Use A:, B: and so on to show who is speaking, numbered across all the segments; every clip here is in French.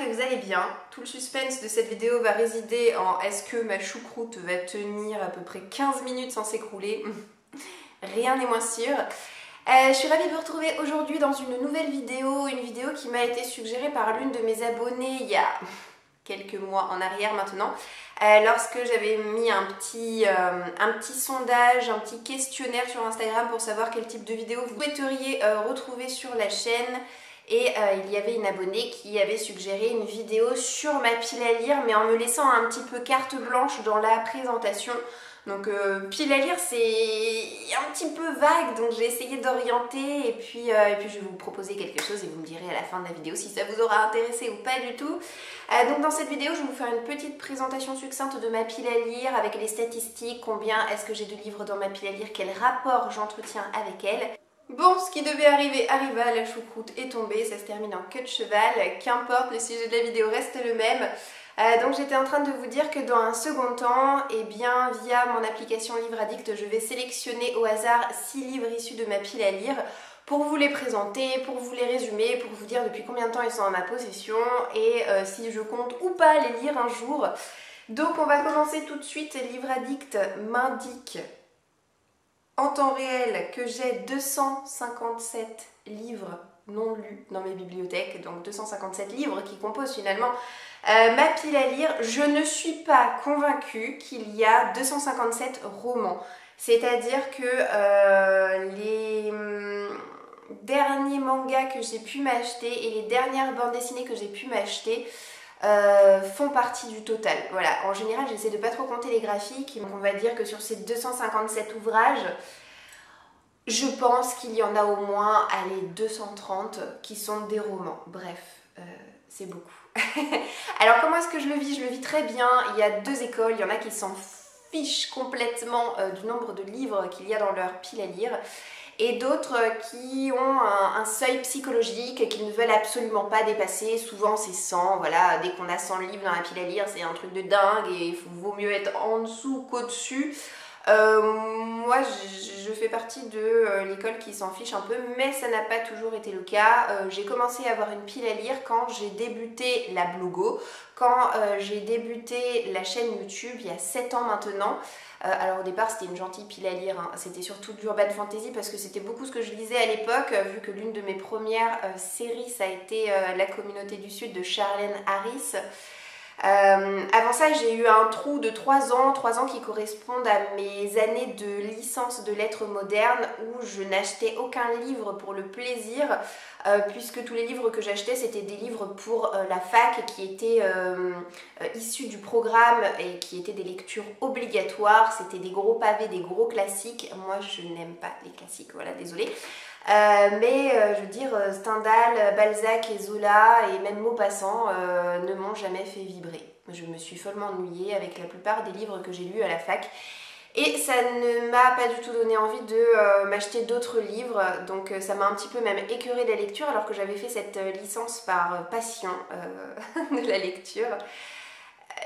A: vous allez bien. Tout le suspense de cette vidéo va résider en est-ce que ma choucroute va tenir à peu près 15 minutes sans s'écrouler. Rien n'est moins sûr. Je suis ravie de vous retrouver aujourd'hui dans une nouvelle vidéo, une vidéo qui m'a été suggérée par l'une de mes abonnées il y a quelques mois en arrière maintenant, lorsque j'avais mis un petit sondage, un petit questionnaire sur Instagram pour savoir quel type de vidéo vous souhaiteriez retrouver sur la chaîne. Et il y avait une abonnée qui avait suggéré une vidéo sur ma pile à lire, mais en me laissant un petit peu carte blanche dans la présentation. Donc pile à lire, c'est un petit peu vague, donc j'ai essayé d'orienter et puis je vais vous proposer quelque chose et vous me direz à la fin de la vidéo si ça vous aura intéressé ou pas du tout. Donc dans cette vidéo, je vais vous faire une petite présentation succincte de ma pile à lire avec les statistiques, combien est-ce que j'ai de livres dans ma pile à lire, quel rapport j'entretiens avec elle. Bon, ce qui devait arriver arriva, la choucroute est tombée, ça se termine en queue de cheval, qu'importe, le sujet de la vidéo reste le même. Donc j'étais en train de vous dire que dans un second temps, eh bien via mon application Livre Addict, je vais sélectionner au hasard 6 livres issus de ma pile à lire pour vous les présenter, pour vous les résumer, pour vous dire depuis combien de temps ils sont en ma possession et si je compte ou pas les lire un jour. Donc on va commencer tout de suite. Livre Addict m'indique en temps réel que j'ai 257 livres non lus dans mes bibliothèques, donc 257 livres qui composent finalement ma pile à lire. Je ne suis pas convaincue qu'il y a 257 romans, c'est-à-dire que les derniers mangas que j'ai pu m'acheter et les dernières bandes dessinées que j'ai pu m'acheter font partie du total. Voilà, en général j'essaie de pas trop compter les graphiques, donc on va dire que sur ces 257 ouvrages, je pense qu'il y en a au moins, allez, 230 qui sont des romans. Bref, c'est beaucoup. Alors comment est-ce que je le vis? Je le vis très bien. Il y a deux écoles, il y en a qui s'en fichent complètement du nombre de livres qu'il y a dans leur pile à lire, et d'autres qui ont un seuil psychologique qu'ils ne veulent absolument pas dépasser. Souvent c'est 100, voilà, dès qu'on a 100 livres dans la pile à lire, c'est un truc de dingue et il vaut mieux être en dessous qu'au-dessus. Moi je fais partie de l'école qui s'en fiche un peu, mais ça n'a pas toujours été le cas. J'ai commencé à avoir une pile à lire quand j'ai débuté la blogo, quand j'ai débuté la chaîne YouTube il y a 7 ans maintenant. Alors au départ c'était une gentille pile à lire, hein. C'était surtout de l'urban fantasy parce que c'était beaucoup ce que je lisais à l'époque, vu que l'une de mes premières séries ça a été La Communauté du Sud de Charlène Harris. Avant ça j'ai eu un trou de 3 ans qui correspondent à mes années de licence de lettres modernes où je n'achetais aucun livre pour le plaisir, puisque tous les livres que j'achetais c'était des livres pour la fac qui étaient issus du programme et qui étaient des lectures obligatoires. C'était des gros pavés, des gros classiques. Moi je n'aime pas les classiques, voilà, désolée. Je veux dire, Stendhal, Balzac et Zola et même Maupassant ne m'ont jamais fait vibrer. Je me suis follement ennuyée avec la plupart des livres que j'ai lus à la fac et ça ne m'a pas du tout donné envie de m'acheter d'autres livres, donc ça m'a un petit peu même écœurée de la lecture alors que j'avais fait cette licence par passion de la lecture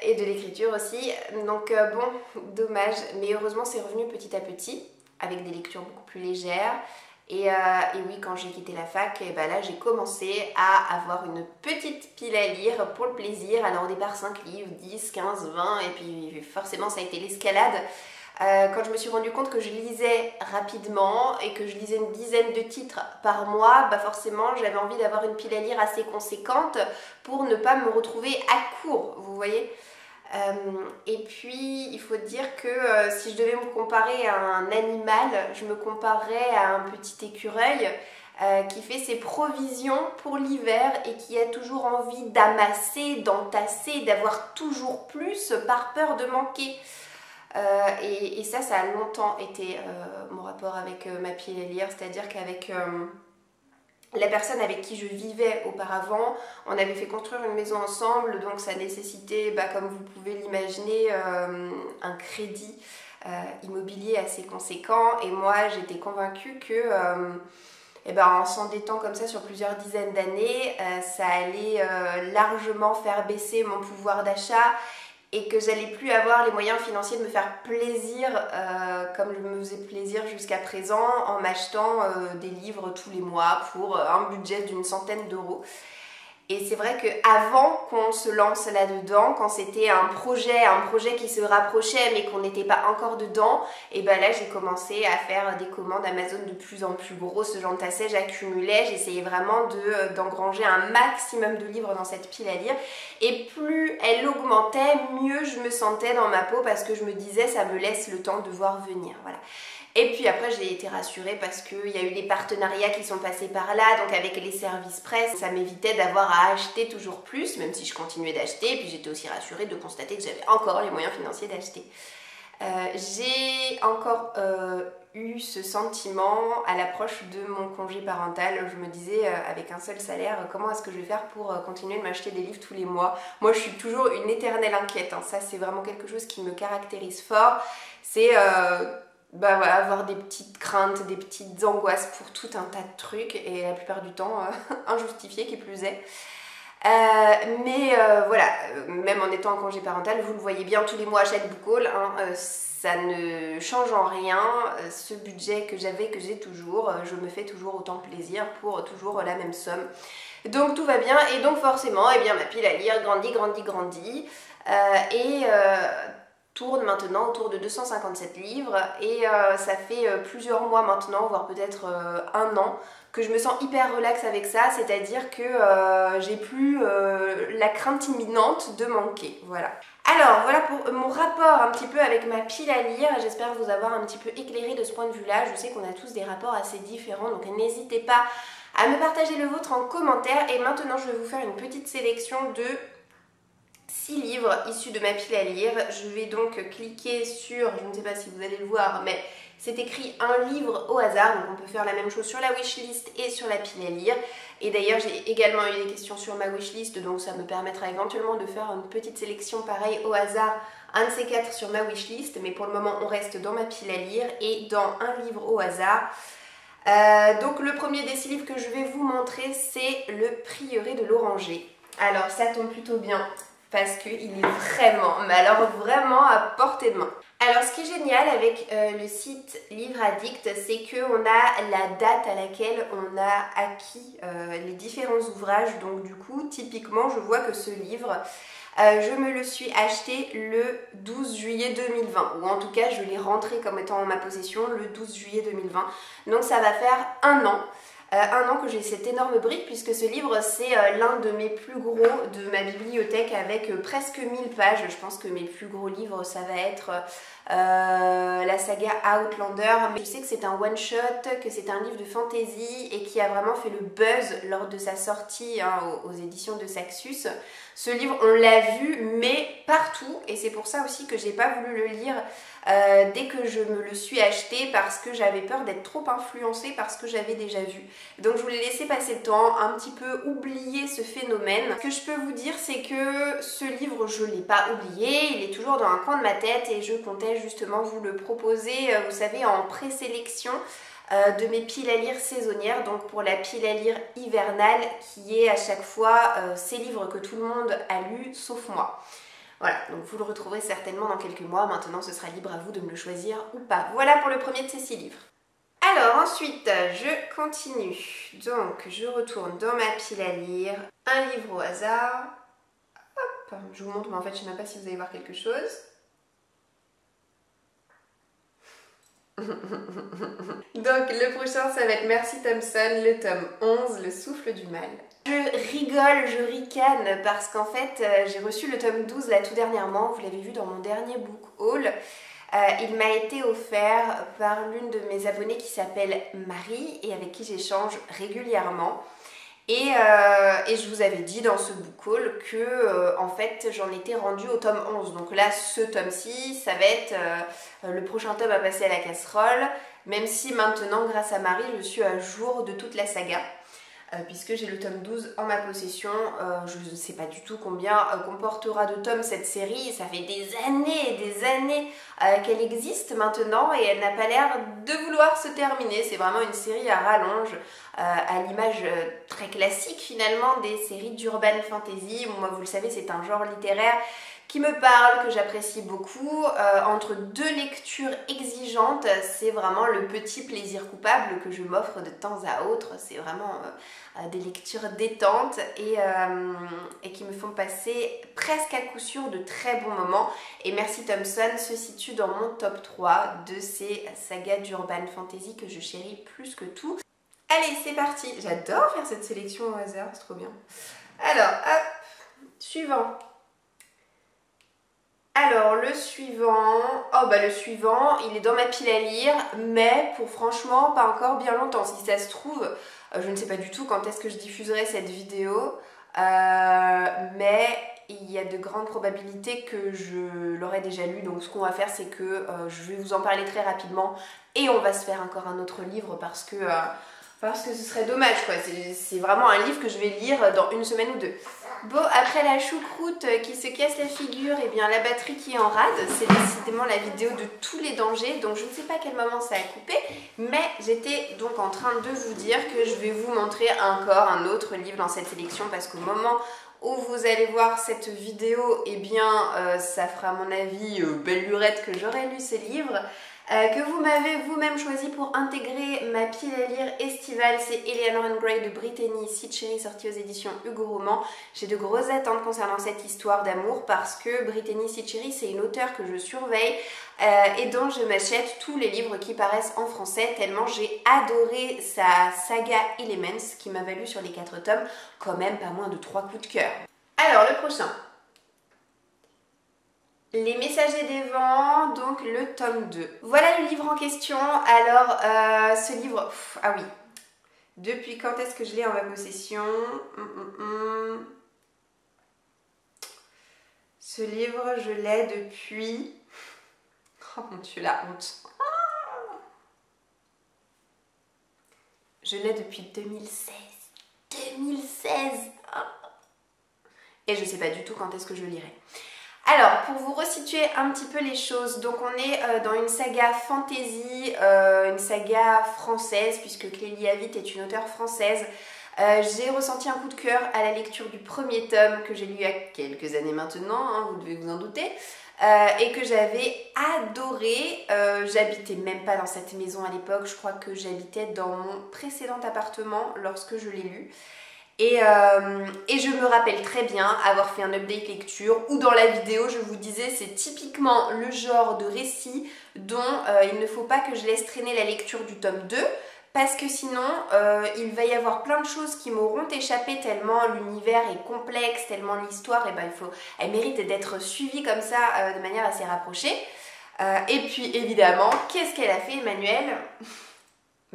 A: et de l'écriture aussi. Donc bon, dommage, mais heureusement c'est revenu petit à petit avec des lectures beaucoup plus légères. Et oui, quand j'ai quitté la fac, et ben là j'ai commencé à avoir une petite pile à lire pour le plaisir. Alors au départ 5 livres, 10, 15, 20 et puis forcément ça a été l'escalade. Quand je me suis rendu compte que je lisais rapidement et que je lisais une dizaine de titres par mois, bah forcément j'avais envie d'avoir une pile à lire assez conséquente pour ne pas me retrouver à court, vous voyez. Et puis il faut dire que si je devais me comparer à un animal, je me comparerais à un petit écureuil qui fait ses provisions pour l'hiver et qui a toujours envie d'amasser, d'entasser, d'avoir toujours plus par peur de manquer. Et ça a longtemps été mon rapport avec ma pile à lire, c'est-à-dire qu'avec la personne avec qui je vivais auparavant, on avait fait construire une maison ensemble, donc ça nécessitait, comme vous pouvez l'imaginer, un crédit immobilier assez conséquent. Et moi, j'étais convaincue que en s'endettant comme ça sur plusieurs dizaines d'années, ça allait largement faire baisser mon pouvoir d'achat et que j'allais plus avoir les moyens financiers de me faire plaisir comme je me faisais plaisir jusqu'à présent en m'achetant des livres tous les mois pour un budget d'une centaine d'euros. Et c'est vrai qu'avant qu'on se lance là-dedans, quand c'était un projet qui se rapprochait mais qu'on n'était pas encore dedans, et ben là j'ai commencé à faire des commandes Amazon de plus en plus grosses, j'entassais, j'accumulais, j'essayais vraiment d'engranger un maximum de livres dans cette pile à lire. Et plus elle augmentait, mieux je me sentais dans ma peau parce que je me disais ça me laisse le temps de voir venir, voilà. Et puis après j'ai été rassurée parce qu'il y a eu des partenariats qui sont passés par là, donc avec les services presse, ça m'évitait d'avoir à acheter toujours plus, même si je continuais d'acheter, et puis j'étais aussi rassurée de constater que j'avais encore les moyens financiers d'acheter. J'ai encore eu ce sentiment à l'approche de mon congé parental. Je me disais avec un seul salaire, comment est-ce que je vais faire pour continuer de m'acheter des livres tous les mois? Moi je suis toujours une éternelle inquiète, hein. Ça c'est vraiment quelque chose qui me caractérise fort, c'est bah voilà, avoir des petites craintes, des petites angoisses pour tout un tas de trucs et la plupart du temps injustifiées qui plus est. Mais voilà, même en étant en congé parental, vous le voyez bien, tous les mois achète Bookhaul, hein, ça ne change en rien. Ce budget que j'avais, que j'ai toujours, je me fais toujours autant plaisir pour toujours la même somme. Donc tout va bien et donc forcément, eh bien, ma pile à lire grandit tourne maintenant autour de 257 livres et ça fait plusieurs mois maintenant, voire peut-être un an, que je me sens hyper relax avec ça, c'est-à-dire que j'ai plus la crainte imminente de manquer, voilà. Alors voilà pour mon rapport un petit peu avec ma pile à lire, j'espère vous avoir un petit peu éclairé de ce point de vue-là. Je sais qu'on a tous des rapports assez différents, donc n'hésitez pas à me partager le vôtre en commentaire. Et maintenant je vais vous faire une petite sélection de 6 livres issus de ma pile à lire. Je vais donc cliquer sur, je ne sais pas si vous allez le voir, mais c'est écrit un livre au hasard, donc on peut faire la même chose sur la wishlist et sur la pile à lire. Et d'ailleurs j'ai également eu des questions sur ma wishlist, donc ça me permettra éventuellement de faire une petite sélection pareille au hasard, un de ces 4 sur ma wishlist, mais pour le moment on reste dans ma pile à lire et dans un livre au hasard. Donc le premier des 6 livres que je vais vous montrer, c'est Le Prieuré de l'Oranger. Alors ça tombe plutôt bien, parce qu'il est vraiment, mais alors vraiment à portée de main. Alors ce qui est génial avec le site Livre Addict, c'est qu'on a la date à laquelle on a acquis les différents ouvrages. Donc du coup, typiquement, je vois que ce livre, je me le suis acheté le 12 juillet 2020. Ou en tout cas, je l'ai rentré comme étant en ma possession le 12 juillet 2020. Donc ça va faire un an. Un an que j'ai cette énorme brique, puisque ce livre c'est l'un de mes plus gros de ma bibliothèque avec presque 1000 pages. Je pense que mes plus gros livres ça va être la saga Outlander, mais je sais que c'est un one shot, que c'est un livre de fantasy et qui a vraiment fait le buzz lors de sa sortie hein, aux éditions de Saxus. Ce livre on l'a vu mais partout, et c'est pour ça aussi que j'ai pas voulu le lire dès que je me le suis acheté, parce que j'avais peur d'être trop influencée par ce que j'avais déjà vu. Donc je voulais laisser passer le temps, un petit peu oublier ce phénomène. Ce que je peux vous dire, c'est que ce livre, je ne l'ai pas oublié, il est toujours dans un coin de ma tête et je comptais justement vous le proposer, vous savez, en présélection de mes piles à lire saisonnières, donc pour la pile à lire hivernale qui est à chaque fois ces livres que tout le monde a lus sauf moi. Voilà, donc vous le retrouverez certainement dans quelques mois. Maintenant, ce sera libre à vous de me le choisir ou pas. Voilà pour le premier de ces 6 livres. Alors ensuite, je continue. Donc, je retourne dans ma pile à lire. Un livre au hasard. Hop, je vous montre, mais en fait, je ne sais même pas si vous allez voir quelque chose. Donc le prochain ça va être Merci Thompson, le tome 11, Le Souffle du Mal. Je rigole, je ricane parce qu'en fait j'ai reçu le tome 12 là tout dernièrement, vous l'avez vu dans mon dernier book haul. Il m'a été offert par l'une de mes abonnées qui s'appelle Marie et avec qui j'échange régulièrement. Et je vous avais dit dans ce book haul que en fait j'en étais rendue au tome 11. Donc là ce tome-ci ça va être le prochain tome à passer à la casserole, même si maintenant grâce à Marie je suis à jour de toute la saga. Puisque j'ai le tome 12 en ma possession, je ne sais pas du tout combien comportera de tomes cette série, ça fait des années qu'elle existe maintenant et elle n'a pas l'air de vouloir se terminer. C'est vraiment une série à rallonge, à l'image très classique finalement des séries d'urban fantasy. Moi vous le savez c'est un genre littéraire qui me parle, que j'apprécie beaucoup. Entre deux lectures exigeantes, c'est vraiment le petit plaisir coupable que je m'offre de temps à autre. C'est vraiment des lectures détentes et qui me font passer presque à coup sûr de très bons moments. Et Mercy Thompson se situe dans mon top 3 de ces sagas d'urban fantasy que je chéris plus que tout. Allez, c'est parti. J'adore faire cette sélection au hasard, c'est trop bien. Alors, hop, suivant. Alors, le suivant, le suivant, il est dans ma pile à lire, mais pour franchement, pas encore bien longtemps. Si ça se trouve, je ne sais pas du tout quand est-ce que je diffuserai cette vidéo, mais il y a de grandes probabilités que je l'aurai déjà lu. Donc, ce qu'on va faire, c'est que je vais vous en parler très rapidement et on va se faire encore un autre livre parce que ce serait dommage, quoi. C'est vraiment un livre que je vais lire dans une semaine ou deux. Bon, après la choucroute qui se casse la figure, et bien la batterie qui est en rade, c'est décidément la vidéo de tous les dangers. Donc je ne sais pas à quel moment ça a coupé, mais j'étais donc en train de vous dire que je vais vous montrer encore un autre livre dans cette sélection parce qu'au moment où vous allez voir cette vidéo, eh bien ça fera à mon avis belle lurette que j'aurai lu ce livre. Que vous m'avez vous-même choisi pour intégrer ma pile à lire estivale, c'est Eleanor and Gray de Brittany Sitchery, sorti aux éditions Hugo Roman. J'ai de grosses attentes concernant cette histoire d'amour parce que Brittany Sitchery, c'est une auteure que je surveille et dont je m'achète tous les livres qui paraissent en français tellement j'ai adoré sa saga Elements qui m'a valu sur les 4 tomes quand même pas moins de 3 coups de cœur. Alors le prochain. Les Messagers des Vents, donc le tome 2. Voilà le livre en question. Alors, ce livre... ah oui. Depuis quand est-ce que je l'ai en ma possession? Ce livre, je l'ai depuis... oh mon Dieu, la honte. Je l'ai depuis 2016. 2016. Et je ne sais pas du tout quand est-ce que je lirai. Alors, pour vous resituer un petit peu les choses, donc on est dans une saga fantasy, une saga française, puisque Clélie Avitt est une auteure française. J'ai ressenti un coup de cœur à la lecture du premier tome que j'ai lu il y a quelques années maintenant, hein, vous devez vous en douter, et que j'avais adoré. J'habitais même pas dans cette maison à l'époque, je crois que j'habitais dans mon précédent appartement lorsque je l'ai lu. Et je me rappelle très bien avoir fait un update lecture où dans la vidéo je vous disais c'est typiquement le genre de récit dont il ne faut pas que je laisse traîner la lecture du tome 2 parce que sinon il va y avoir plein de choses qui m'auront échappé tellement l'univers est complexe, tellement l'histoire elle mérite d'être suivie comme ça de manière assez rapprochée. Et puis évidemment, qu'est-ce qu'elle a fait Emmanuelle?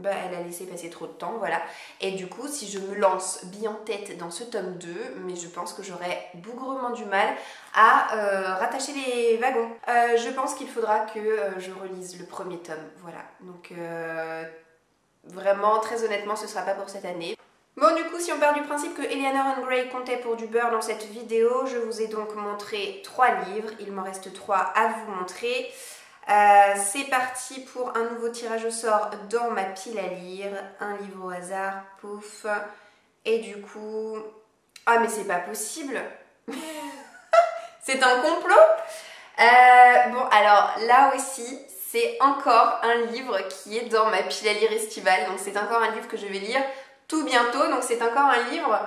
A: Elle a laissé passer trop de temps, voilà. Et du coup, si je me lance bille en tête dans ce tome 2, mais je pense que j'aurai bougrement du mal à rattacher les wagons. Je pense qu'il faudra que je relise le premier tome, voilà. Donc, vraiment, très honnêtement, ce sera pas pour cette année. Bon, du coup, si on part du principe que Eleanor and Gray comptait pour du beurre dans cette vidéo, je vous ai donc montré 3 livres. Il m'en reste 3 à vous montrer. C'est parti pour un nouveau tirage au sort dans ma pile à lire. Un livre au hasard, pouf. Et du coup... ah mais c'est pas possible. C'est un complot. Bon alors là aussi c'est encore un livre qui est dans ma pile à lire estivale. Donc c'est encore un livre que je vais lire tout bientôt. Donc c'est encore un livre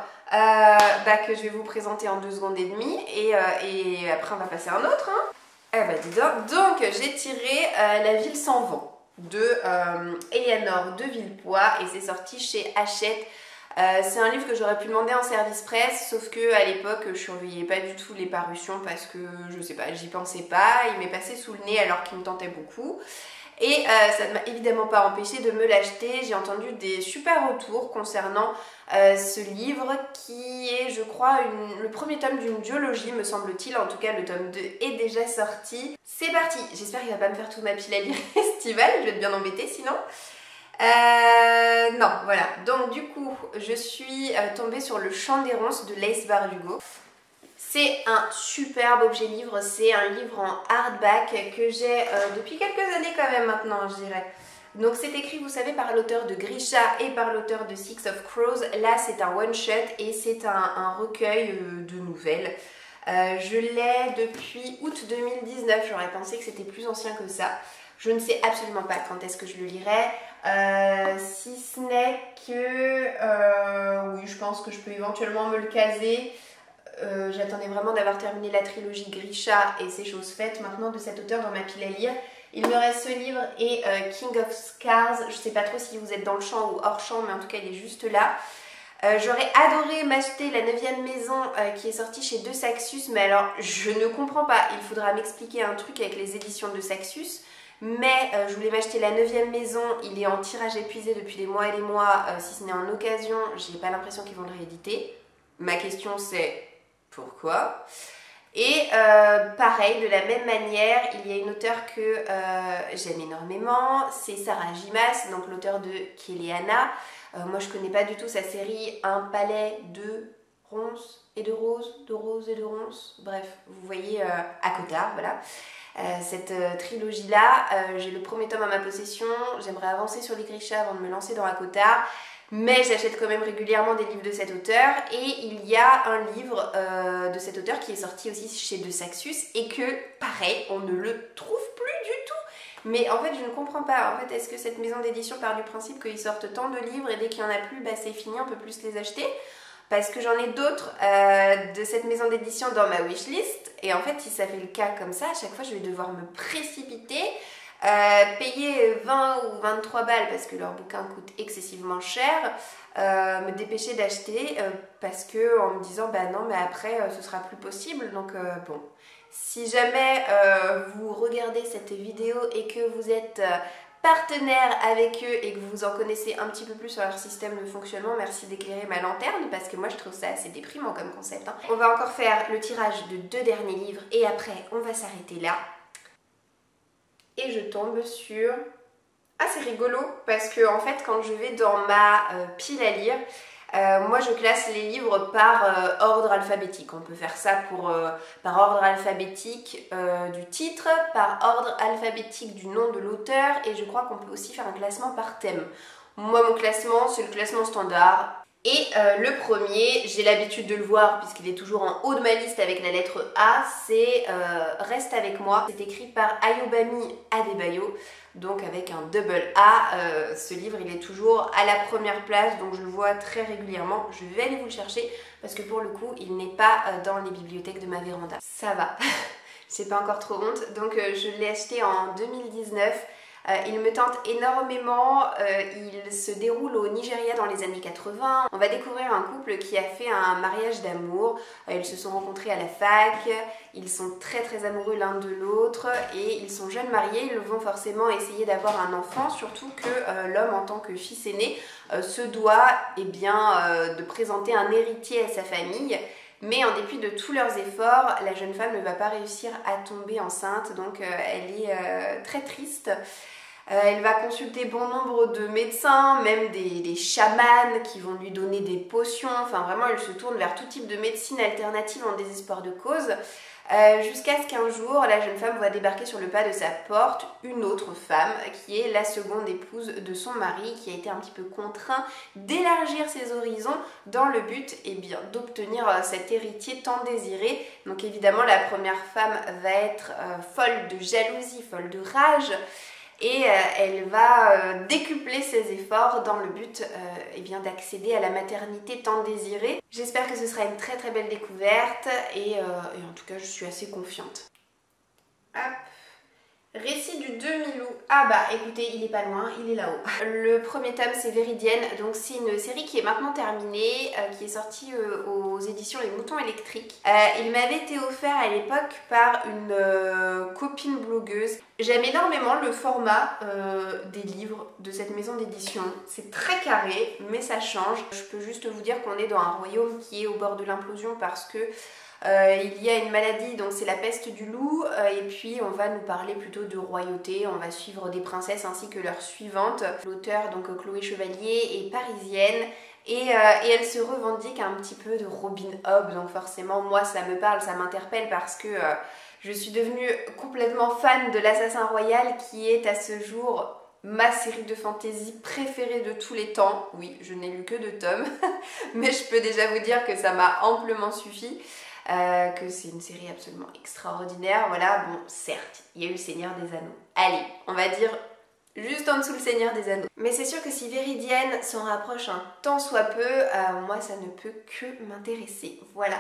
A: que je vais vous présenter en 2 secondes et demie. Et après on va passer à un autre hein. Dis donc j'ai tiré La ville sans vent de Eleanor de Villepoix et c'est sorti chez Hachette. C'est un livre que j'aurais pu demander en service presse, sauf que à l'époque je surveillais pas du tout les parutions parce que je sais pas, j'y pensais pas, il m'est passé sous le nez alors qu'il me tentait beaucoup. Et ça ne m'a évidemment pas empêché de me l'acheter. J'ai entendu des super retours concernant ce livre qui est, je crois, le premier tome d'une duologie, me semble-t-il. En tout cas, le tome 2 est déjà sorti. C'est parti. J'espère qu'il va pas me faire toute ma pile à lire estivale. Je vais être bien embêtée sinon. Non, voilà. Donc du coup, je suis tombée sur Le Chant des ronces de Laïs Bardugo. C'est un superbe objet livre, c'est un livre en hardback que j'ai depuis quelques années quand même maintenant, je dirais. Donc c'est écrit, vous savez, par l'auteur de Grisha et par l'auteur de Six of Crows. Là, c'est un one-shot et c'est un recueil de nouvelles. Je l'ai depuis août 2019, j'aurais pensé que c'était plus ancien que ça. Je ne sais absolument pas quand est-ce que je le lirai, si ce n'est que oui, je pense que je peux éventuellement me le caser. J'attendais vraiment d'avoir terminé la trilogie Grisha et c'est chose faite maintenant de cet auteur dans ma pile à lire. Il me reste ce livre et King of Scars. Je ne sais pas trop si vous êtes dans le champ ou hors champ, mais en tout cas il est juste là. J'aurais adoré m'acheter La 9e maison qui est sortie chez De Saxus, mais alors je ne comprends pas, il faudra m'expliquer un truc avec les éditions de Saxus. Mais je voulais m'acheter La 9e maison, il est en tirage épuisé depuis des mois et des mois, si ce n'est en occasion, j'ai pas l'impression qu'ils vont le rééditer. Ma question c'est pourquoi? Et pareil, de la même manière, il y a une auteure que j'aime énormément, c'est Sarah Gimas, donc l'auteure de Kéléana. Moi je connais pas du tout sa série Un palais de ronces et de roses, de roses et de ronces, bref, vous voyez à Cotard, voilà. Cette trilogie-là, j'ai le premier tome à ma possession, j'aimerais avancer sur les Grisha avant de me lancer dans Cotard. Mais j'achète quand même régulièrement des livres de cet auteur et il y a un livre de cet auteur qui est sorti aussi chez De Saxus et que, pareil, on ne le trouve plus du tout. Mais en fait, je ne comprends pas. En fait, est-ce que cette maison d'édition part du principe qu'ils sortent tant de livres et dès qu'il n'y en a plus, bah, c'est fini, on peut plus les acheter? Parce que j'en ai d'autres de cette maison d'édition dans ma wishlist et en fait, si ça fait le cas comme ça, à chaque fois, je vais devoir me précipiter. Payer 20 ou 23 balles parce que leurs bouquins coûtent excessivement cher, me dépêcher d'acheter parce que en me disant bah non mais après ce sera plus possible, donc bon, si jamais vous regardez cette vidéo et que vous êtes partenaire avec eux et que vous en connaissez un petit peu plus sur leur système de fonctionnement, merci d'éclairer ma lanterne parce que moi je trouve ça assez déprimant comme concept, hein. On va encore faire le tirage de 2 derniers livres et après on va s'arrêter là. Et je tombe sur... Ah, c'est rigolo parce que en fait quand je vais dans ma pile à lire, moi je classe les livres par ordre alphabétique. On peut faire ça par ordre alphabétique du titre, par ordre alphabétique du nom de l'auteur et je crois qu'on peut aussi faire un classement par thème. Moi mon classement c'est le classement standard. Et le premier, j'ai l'habitude de le voir puisqu'il est toujours en haut de ma liste avec la lettre A, c'est Reste avec moi. C'est écrit par Ayobami Adebayo, donc avec un double A. Ce livre, il est toujours à la première place, donc je le vois très régulièrement. Je vais aller vous le chercher parce que pour le coup, il n'est pas dans les bibliothèques de ma véranda. Ça va, j'ai pas encore trop honte. Donc je l'ai acheté en 2019. Il me tente énormément, il se déroule au Nigeria dans les années 80. On va découvrir un couple qui a fait un mariage d'amour. Ils se sont rencontrés à la fac, ils sont très très amoureux l'un de l'autre et ils sont jeunes mariés, ils vont forcément essayer d'avoir un enfant, surtout que l'homme en tant que fils aîné se doit de présenter un héritier à sa famille. Mais en dépit de tous leurs efforts, la jeune femme ne va pas réussir à tomber enceinte, donc elle est très triste. Elle va consulter bon nombre de médecins, même des chamans qui vont lui donner des potions. Enfin vraiment, elle se tourne vers tout type de médecine alternative en désespoir de cause. Jusqu'à ce qu'un jour, la jeune femme voit débarquer sur le pas de sa porte une autre femme qui est la seconde épouse de son mari qui a été un petit peu contraint d'élargir ses horizons dans le but d'obtenir cet héritier tant désiré. Donc évidemment, la première femme va être folle de jalousie, folle de rage. Et elle va décupler ses efforts dans le but d'accéder à la maternité tant désirée. J'espère que ce sera une très très belle découverte et en tout cas je suis assez confiante. Hop. Récit du demi-loup. Ah bah écoutez, il est pas loin, il est là-haut. Le premier tome c'est Véridienne, donc c'est une série qui est maintenant terminée, qui est sortie aux éditions Les Moutons Électriques. Il m'avait été offert à l'époque par une copine blogueuse. J'aime énormément le format des livres de cette maison d'édition. C'est très carré, mais ça change. Je peux juste vous dire qu'on est dans un royaume qui est au bord de l'implosion parce que il y a une maladie, donc c'est la peste du loup, et puis on va nous parler plutôt de royauté, on va suivre des princesses ainsi que leurs suivantes. L'auteure, donc Chloé Chevalier, est parisienne et elle se revendique un petit peu de Robin Hood, donc forcément moi ça me parle, ça m'interpelle parce que je suis devenue complètement fan de l'Assassin Royal qui est à ce jour ma série de fantasy préférée de tous les temps. Oui, je n'ai lu que 2 tomes, mais je peux déjà vous dire que ça m'a amplement suffi. que c'est une série absolument extraordinaire. Voilà, bon, certes, il y a eu le Seigneur des Anneaux. Allez, on va dire juste en dessous le Seigneur des Anneaux. Mais c'est sûr que si Véridienne s'en rapproche un tant soit peu, moi ça ne peut que m'intéresser. Voilà.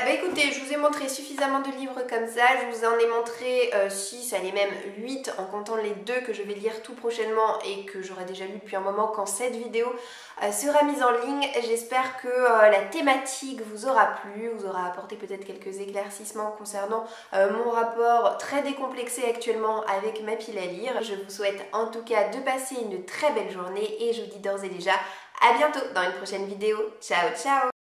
A: Écoutez, je vous ai montré suffisamment de livres comme ça, je vous en ai montré 6, allez même 8 en comptant les 2 que je vais lire tout prochainement et que j'aurai déjà lu depuis un moment quand cette vidéo sera mise en ligne. J'espère que la thématique vous aura plu, vous aura apporté peut-être quelques éclaircissements concernant mon rapport très décomplexé actuellement avec ma pile à lire. Je vous souhaite en tout cas de passer une très belle journée et je vous dis d'ores et déjà à bientôt dans une prochaine vidéo. Ciao ciao!